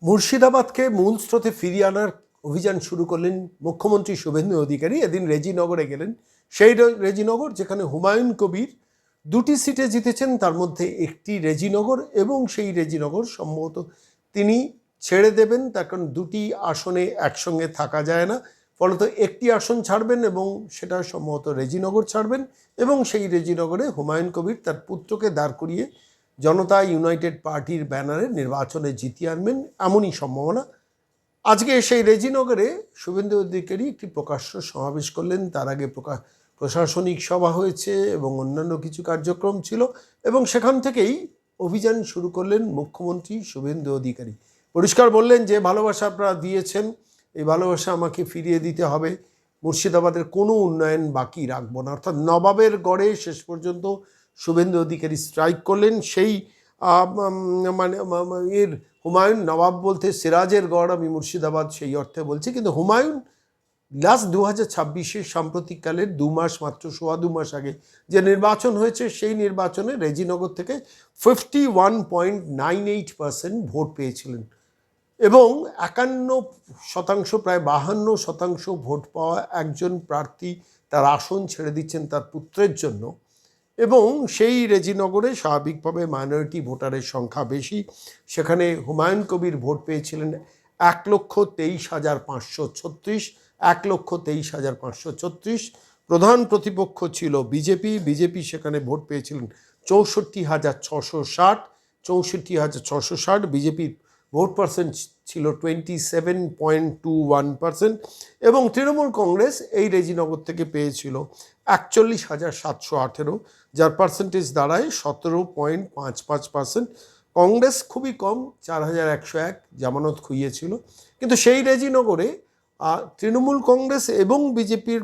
মুর্শিদাবাদকে মূল স্রোতে ফিরিয়ে আনার অভিযান শুরু করলেন মুখ্যমন্ত্রী শুভেন্দু অধিকারী। এদিন রেজিনগরে গেলেন, সেই রেজিনগর যেখানে হুমায়ুন কবির দুটি সিটে জিতেছেন, তার মধ্যে একটি রেজিনগর, এবং সেই রেজিনগর সম্ভবত তিনি ছেড়ে দেবেন, তার কারণ দুটি আসনে একসঙ্গে থাকা যায় না। ফলত একটি আসন ছাড়বেন এবং সেটা সম্ভবত রেজিনগর ছাড়বেন, এবং সেই রেজিনগরে হুমায়ুন কবির তার পুত্রকে দাঁড় করিয়ে জনতা ইউনাইটেড পার্টির ব্যানারে নির্বাচনে জিতিয়ে আনবেন, এমনই সম্ভাবনা। আজকে সেই রেজিনগরে শুভেন্দু অধিকারী একটি প্রকাশ্য সমাবেশ করলেন। তার আগে প্রশাসনিক সভা হয়েছে এবং অন্যান্য কিছু কার্যক্রম ছিল, এবং সেখান থেকেই অভিযান শুরু করলেন মুখ্যমন্ত্রী শুভেন্দু অধিকারী। পরিষ্কার বললেন যে ভালোবাসা আপনারা দিয়েছেন, এই ভালোবাসা আমাকে ফিরিয়ে দিতে হবে, মুর্শিদাবাদের কোনো উন্নয়ন বাকি রাখবো না। অর্থাৎ নবাবের গড়ে শেষ পর্যন্ত শুভেন্দু অধিকারী স্ট্রাইক করলেন। সেই মানে এর হুমায়ুন, নবাব বলতে সিরাজের গড় আমি মুর্শিদাবাদ সেই অর্থে বলছি, কিন্তু হুমায়ুন লাস্ট 2026-এর সাম্প্রতিককালের মাত্র 2.25 আগে যে নির্বাচন হয়েছে, সেই নির্বাচনে রেজিনগর থেকে 51.98% ভোট পেয়েছিলেন, এবং 51%, প্রায় 52% ভোট পাওয়া একজন প্রার্থী তার আসন ছেড়ে দিচ্ছেন তার পুত্রের জন্য। এবং সেই রেজিনগরে স্বাভাবিকভাবে মাইনরিটি ভোটারের সংখ্যা বেশি। সেখানে হুমায়ুন কবির ভোট পেয়েছিলেন 1,23,536, 1,23,536। প্রধান প্রতিপক্ষ ছিল বিজেপি সেখানে ভোট পেয়েছিলেন 64,660, 64,660। বিজেপির ভোট পার্সেন্ট ছিল 27.21%, এবং তৃণমূল কংগ্রেস এই রেজিনগর থেকে পেয়েছিল 41,718, যার পার্সেন্টেজ দাঁড়ায় 17.55%। কংগ্রেস খুবই কম, 4,101 জামানত খুইয়েছিল। কিন্তু সেই রেজিনগরে তৃণমূল কংগ্রেস এবং বিজেপির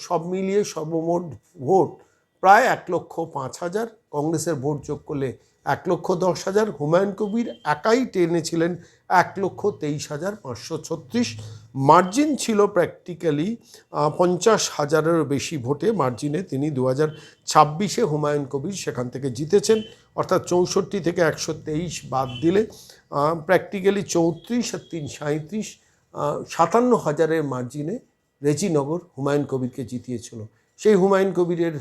সব মিলিয়ে সর্বমোট ভোট প্রায় 1,05,000। কংগ্রেসের ভোট যোগ করলে 1,10,000। হুমায়ুন কবির একাই টেনেছিলেন 1,23,536। মার্জিন ছিল প্র্যাকটিক্যালি 50,000-এরও বেশি ভোটে মার্জিনে তিনি 2026-এ হুমায়ুন কবির সেখান থেকে জিতেছেন। অর্থাৎ 64 থেকে 123 বাদ দিলে প্র্যাকটিক্যালি 34 আর 3 37, 57,000-এর মার্জিনে রেজিনগর হুমায়ুন কবিরকে জিতিয়েছিল। সেই হুমায়ুন কবিরের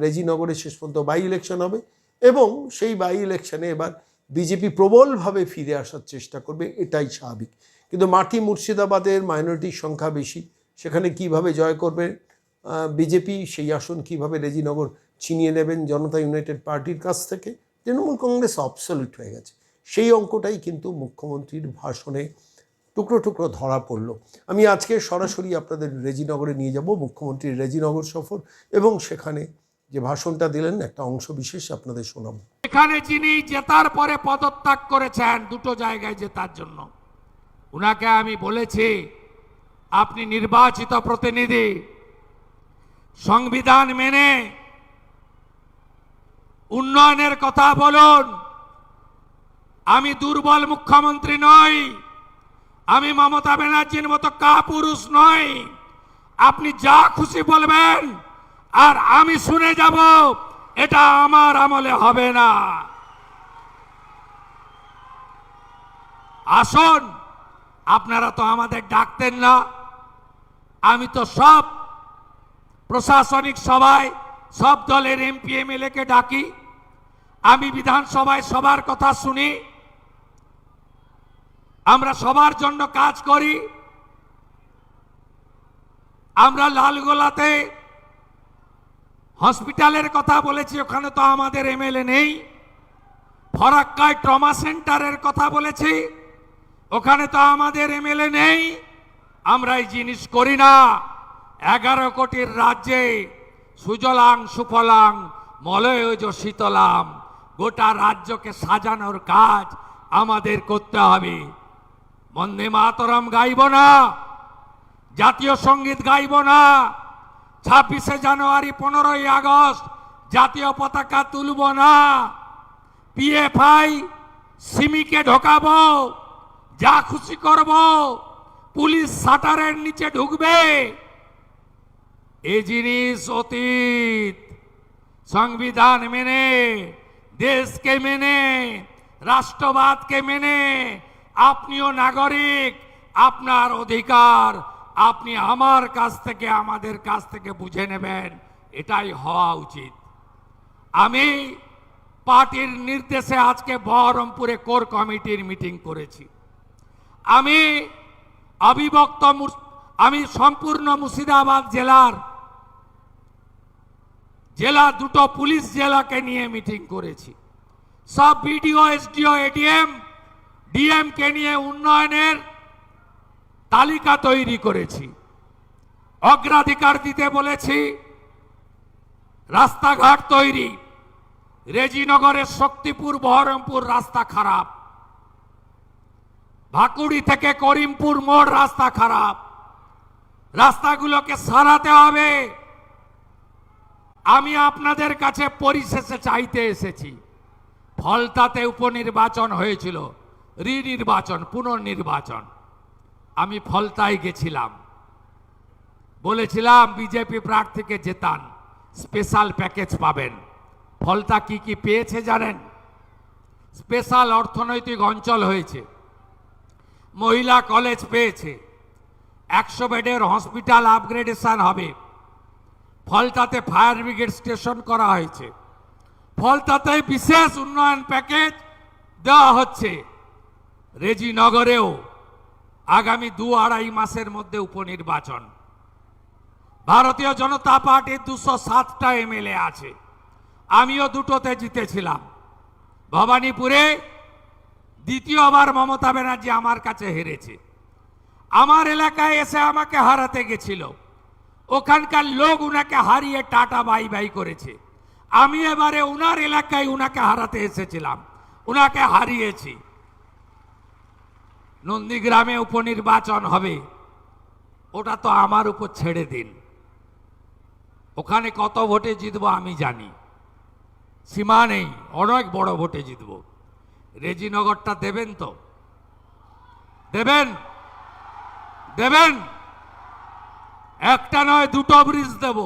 রেজিনগরে শেষ পর্যন্ত বাই ইলেকশন হবে, এবং সেই বাই ইলেকশনে এবার বিজেপি প্রবলভাবে ফিরে আসার চেষ্টা করবে, এটাই স্বাভাবিক। কিন্তু মাটি মুর্শিদাবাদের মাইনরিটির সংখ্যা বেশি, সেখানে কিভাবে জয় করবে বিজেপি, সেই আসন কিভাবে রেজিনগর ছিনিয়ে নেবেন জনতা ইউনাইটেড পার্টির কাছ থেকে, তৃণমূল কংগ্রেস অবসলিউট হয়ে গেছে। সেই অঙ্কটাই কিন্তু মুখ্যমন্ত্রীর ভাষণে টুকরো টুকরো ধরা পড়ল। আমি আজকে সরাসরি আপনাদের রেজিনগরে নিয়ে যাব, মুখ্যমন্ত্রীর রেজিনগর সফর, এবং সেখানে যে ভাষণটা দিলেন একটা অংশ বিশেষ আপনাদের শোনাবো। এখানে যিনি জেতার পরে পদত্যাগ করেছেন দুটো জায়গায় জেতার জন্য, উনাকে আমি বলেছি আপনি নির্বাচিত প্রতিনিধি, সংবিধান মেনে উন্নয়নের কথা বলুন। আমি দুর্বল মুখ্যমন্ত্রী নই, আমি মমতা ব্যানার্জির মতো কাপুরুষ নই। আপনি যা খুশি বলবেন আর আমি শুনে যাব, এটা আমার আমলে হবে না। আসুন, আপনারা তো আমাদের ডাকতেন না, আমি তো সব প্রশাসনিক সভায় সব দলের এমপি এমএলএ-কে ডাকি, আমি বিধানসভায় সবার কথা শুনি, আমরা সবার জন্য কাজ করি। আমরা লালগোলাতে হসপিটালের কথা বলেছি, ওখানে তো আমাদের এমএলএ নেই। ফরাক্কায় ট্রমা সেন্টারের কথা বলেছি, ওখানে তো আমাদের এমএলএ নেই। আমরা এই জিনিস করি না। 11 কোটির রাজ্যে সুজলাং সুফলাং মলয়জ শীতলাম, গোটা রাজ্যকে সাজানোর কাজ আমাদের করতে হবে। বন্দে মাতরম গাইব না, জাতীয় সঙ্গীত গাইব না, 26শে জানুয়ারি 15ই আগস্ট জাতীয় পতাকা তুলব না, পিএফআই সিমিকে ঢোকাবো, যা খুশি করব, পুলিশ শাটারের নিচে ঢুকবে, এই জিনিস অতীত। সংবিধান মেনে, দেশকে মেনে, রাষ্ট্রবাদকে মেনে আপনিও নাগরিক, আপনার অধিকার আপনি আমার কাছ থেকে আমাদের কাছ থেকে বুঝে নেবেন, এটাই হওয়া উচিত। আমি পার্টির নির্দেশে আজকে বহরমপুরে কোর কমিটির মিটিং করেছি। আমি সম্পূর্ণ মুর্শিদাবাদ জেলা দুটো পুলিশ জেলাকে নিয়ে মিটিং করেছি। সব বিডিও, এসডিও, এডিএম, ডিএম কে নিয়ে উন্নয়নের তালিকা তৈরি করেছি। অগ্রাধিকার দিতে বলেছি রাস্তাঘাট তৈরি। রেজিনগরের শক্তিপুর বহরমপুর রাস্তা খারাপ, ভাকুড়ি থেকে করিমপুর মোড় রাস্তা খারাপ, রাস্তাগুলোকে সারাতে হবে। আমি আপনাদের কাছে পরিশেষে চাইতে এসেছি, ফলতাতে উপনির্বাচন হয়েছিল, পুনর্নির্বাচন। আমি ফলতায় গেছিলাম, বলেছিলাম বিজেপি প্রার্থীকে জেতান, স্পেশাল প্যাকেজ পাবেন। ফলতা কি কি পেয়েছে জানেন? স্পেশাল অর্থনৈতিক অঞ্চল হয়েছে, মহিলা কলেজ পেয়েছে, 100 বেডের হসপিটাল আপগ্রেডেশন হবে, ফলতাতে ফায়ার ব্রিগেড স্টেশন করা হয়েছে, ফলতাতে বিশেষ উন্নয়ন প্যাকেজ দেওয়া হচ্ছে। রেজিনগরেও আগামী 2-2.5 মাসের মধ্যে উপনির্বাচন। ভারতীয় জনতা পার্টির 207টা এমএলএ আছে, আমিও দুটোতে জিতেছিলাম। ভবানীপুরে দ্বিতীয়বার মমতা ব্যানার্জি আমার কাছে হেরেছে। আমার এলাকায় এসে আমাকে হারাতে গেছিল, ওখানকার লোক উনাকে হারিয়ে টাটা বাই বাই করেছে। আমি এবারে উনার এলাকায় উনাকে হারাতে এসেছিলাম, উনাকে হারিয়েছি। নন্দীগ্রামে উপনির্বাচন হবে, ওটা তো আমার উপর ছেড়ে দিন। ওখানে কত ভোটে জিতবো আমি জানি, সীমা নেই, অনেক বড় ভোটে জিতবো। রেজিনগরটা দেবেন তো? দেবেন? দেবেন? একটা নয়, দুটো ব্রিজ দেব,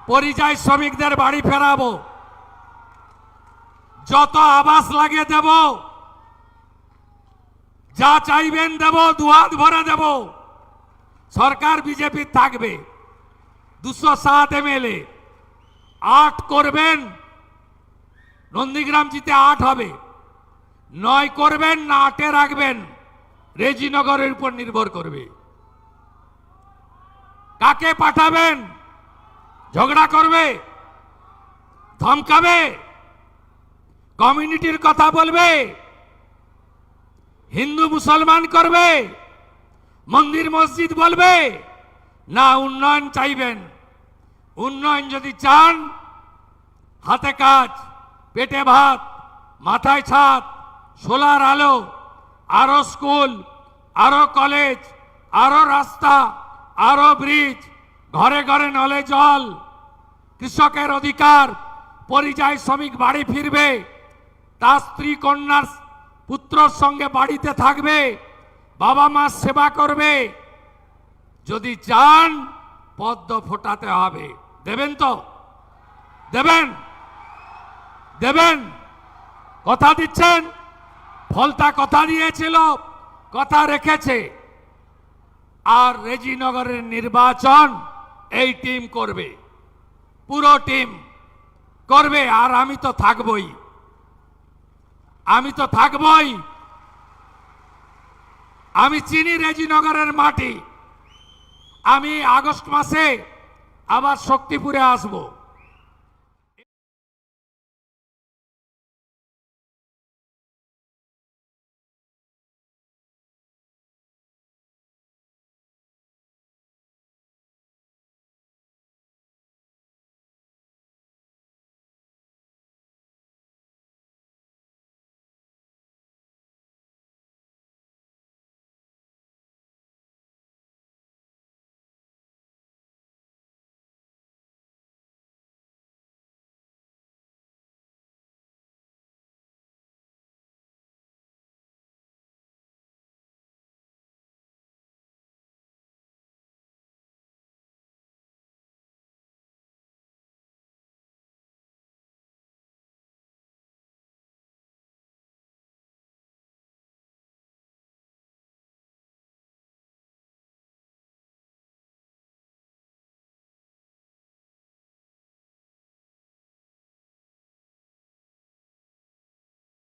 পরিযায়ী শ্রমিকদের বাড়ি ফেরাবো, যত আবাস লাগে দেব, যা চাইবেন দেব, দুহাত ভরে দেব। সরকার বিজেপি থাকবে, 207 এমএলএ, 8 করবেন, নন্দীগ্রাম জিতে 8 হবে, 9 করবেন না 8-এ রাখবেন, রেজিনগরের উপর নির্ভর করবে। কাকে পাঠাবেন? ঝগড়া করবে, ধমকাবে, কমিউনিটির কথা বলবে, হিন্দু মুসলমান করবে, মন্দির মসজিদ বলবে, না উন্নয়ন চাইবেন? উন্নয়ন যদি চান, হাতে কাজ, পেটে ভাত, মাথায় ছাদ, সোলার আলো, আরো স্কুল, আরো কলেজ, আরো রাস্তা, আরো ব্রিজ, ঘরে ঘরে নলে জল, কৃষকের অধিকার, পরিযায়ী শ্রমিক বাড়ি ফিরবে, তার স্ত্রী কন্যার পুত্রর সঙ্গে বাড়িতে থাকবে, বাবা মা সেবা করবে। যদি চান, পদ্ম ফোটাতে হবে। দেবেন তো? দেবেন? দেবেন? কথা দিচ্ছেন? ফলতা কথা দিয়েছিল, কথা রেখেছে। আর রেজিনগরের নির্বাচন এই টিম করবে, পুরো টিম করবে। আর আমি তো থাকবই, আমি তো থাকবই। আমি চিনি রেজিনগরের মাটি। আমি আগস্ট মাসে আবার শক্তিপুরে আসবো।